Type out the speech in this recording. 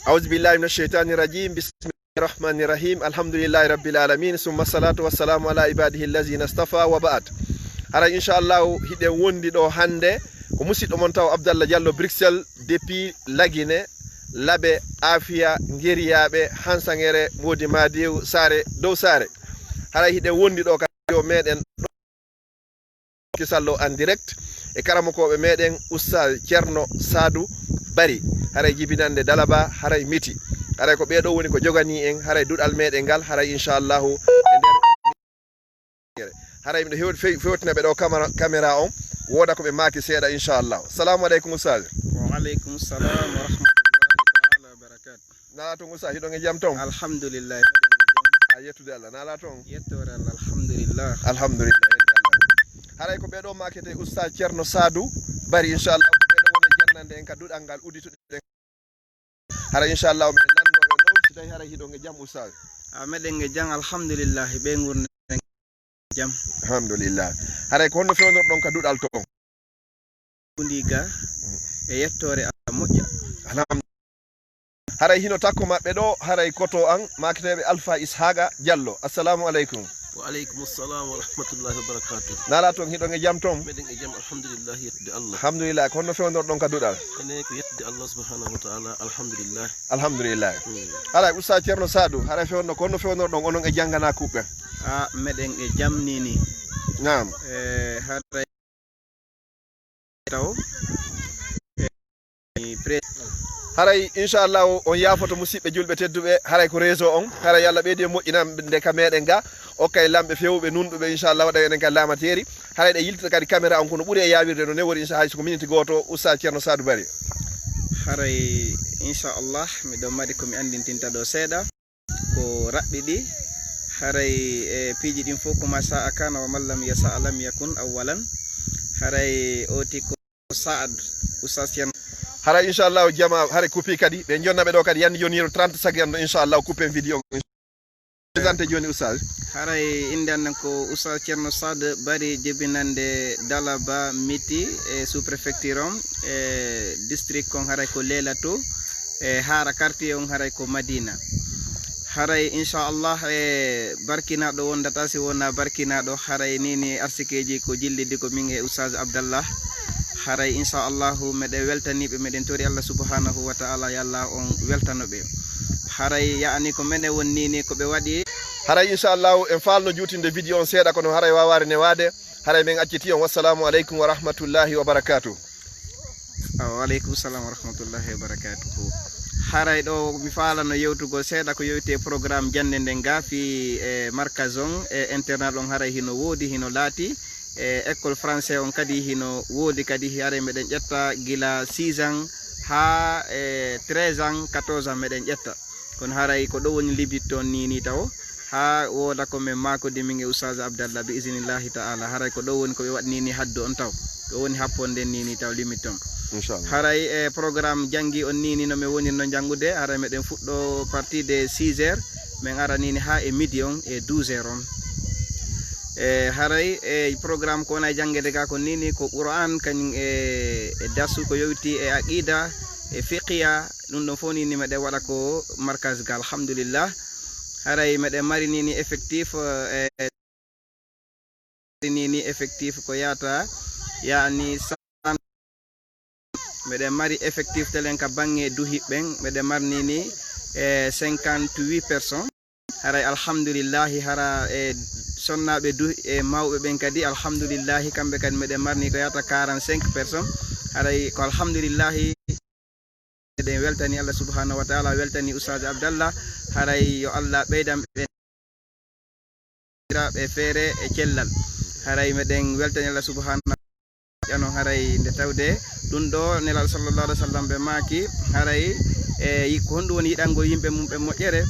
أعوذ بالله من الشيطان الرجيم بسم الله الرحمن الرحيم الحمد لله رب العالمين ثم الصلاة والسلام على عباده الذين اصطفى وبعد ara inchallah hiɗen wondi ɗo hande ko musidɗo mon taw Abdallah Diallo Bruxelles depuis Laguine Labe Afia Guériyaɓe Hansangere Modi Madiw Sare dow Sare hara hiɗen wondi ɗo kadio meɗen kisallo en direct e karamokoɓe meɗen Oustaz Ceerno Sadou Bari haray jibinande Dalaba haray miti haray ko ɓeɗo woni ko jogani en haray duɗal meɗen ngal haray inchallahu e nder haray miɗo fewtina ɓe ɗo caméra on woda ko ɓe maki seeɗa inchallahu. Assalamu aleykum Oustaz. Wa aleykum salam wa rahmatullahi taala wa barakatuh. Nala ton Oustaz hiɗon e jaam ton? Alhamdulillah. A yettude Allah nala ton? Yettore Allah alhamdulillah. Alhamdulillah yetti Allah. Haray ko ɓeɗo makete Oustaz Ceerno Sadou Bari inchallah ko ɓeɗo woni jannande en ka duɗal ngal udituɗe hara inchallah mi landoɓe ɗo si tawi hara hiɗon e jaam Oustaz. Meɗen e jaam alhamdulillah ɓe gurne jam. Alhamdulillah. Haray ko honno fewnor ɗon ka duɗal ton? Ndiga e yettore Allah moƴƴa. Alhamdulillah. Haray hino takko maɓɓe ɗo haray koto an maketeɓe Alpha Ishaqa Diallo. Assalamu aleykum. Wa aleykum salam wa rahmatullahi wa barakatuh. Nala ton hiɗon e jaam ton? Meɗen e jaam alhamdulillah yettude Allah. Alhamdulillah. Ko honno fewnor ɗon ka duɗal? Ene ko yettude Allah subhanahu wa ta'ala alhamdulillah. Alhamdulillah. Haray Oustaz Ceerno Sadou haray fewnor ko honno fewnor ɗon onon e janggana kuɓɓe? Meɗen e jaam nini. Naam. Haray taw haray inchallah on yafoto musidɓe julɓe tedduɓe haray ko réseau on haray Allah ɓeydi moƴƴinande ka meɗen ga okkay lamɓe fewɓe nunɗuɓe inchallah waɗa enen ka lamateri haray ɗe yiltita kadi caméra on kono ɓuuri e yawirde no newori inchallah hayso ko minute goto Oustaz Ceerno Sadou Bari. Haray inchallah miɗo mari komi andintinta ɗo seeɗa ko raɓɓiɗi haray e piiji ɗin fof ko ma sa akana wa mallam yasa lam yakun awwalan haray oti ko Saad Oustaz Ceerno haray inchallah jama haray coupi kadi ɓe jonnaɓe ɗo kadi yandi joni 30 secondes inchallah coupe vidéo présenté joni Oustaz. Haray inde annen ko Oustaz Ceerno Sadou Bari jibinande Dalaba Miti e sous préfecture on e district kon haray ko Lelato e haara quartier on haray ko Madina. Haray inchallah e barkinaɗo wondata si wona barkinaɗo haray nini arsikeji ko jillidi ko min e Oustaz Abdallah haray inchallahu meɗe weltaniɓe meɗen tori Allah subhanahu wa ta'ala yallah on weltanoɓe haray yaani ko mene won nini ko ɓe waɗi haray inchallahu en falno jutinde vidéo on seeɗa kono haray waware newade haray min acciti on. Wassalamu aleykum wa rahmatullahi wa barakatuh. Wa aleykum salam wa rahmatullahi wa barakatuh. Haray ɗo mi falano yewtugo seeɗa ko yewte programme jande nden ga fi e markaz on e internat on haray hino woodi hino laati e école français on kadi hino woodi kadi haray meɗen ƴetta gila 6 ans ha 13 ans 14 ans meɗen ƴetta kono haray ko ɗo woni libit toon nini taw ha woda ko men makodi min e Oustaz Abdallah bi iznillahi ta'ala haray ko ɗo woni ko ɓe waɗnini haddu on taw ɗo woni happonde nini taw limit on inchallah. Haray e programme jangi on nini no mi wonirno jangude haray meɗen fuɗɗo partie de 6 heures min ara nini ha e midi on e 12 heures on haray e programme ko wona jangede ga ko nini ko Qur'an kañum e darsu ko yowti e aqida e fiqiya ɗum ɗon fof nini meɗen waɗa ko markaz ga alhamdulillah haray meɗen mari nini effectif nini effectif ko yata yani meɗen mari effectif telen ka bange duhiɓɓen meɗen mari nini 58 personnes haray alhamdulillahi hara e sonnaɓe e mawɓe ɓen kadi alhamdulillahi kamɓe kadi meɗen marni ko yata 45 personnes haray ko alhamdulillahi meɗen weltani Allah subhanahu wa ta'ala weltani Oustaz Abdallah haray yo Allah ɓeydam ɓe feere e cellal haray meɗen weltani Allah subhanahu ano haray nde tawde ɗum ɗo nelal sallallahu alaihi wa sallam ɓe maaki haray e ko honɗum woni yiɗangol yimɓe mum ɓe moƴƴere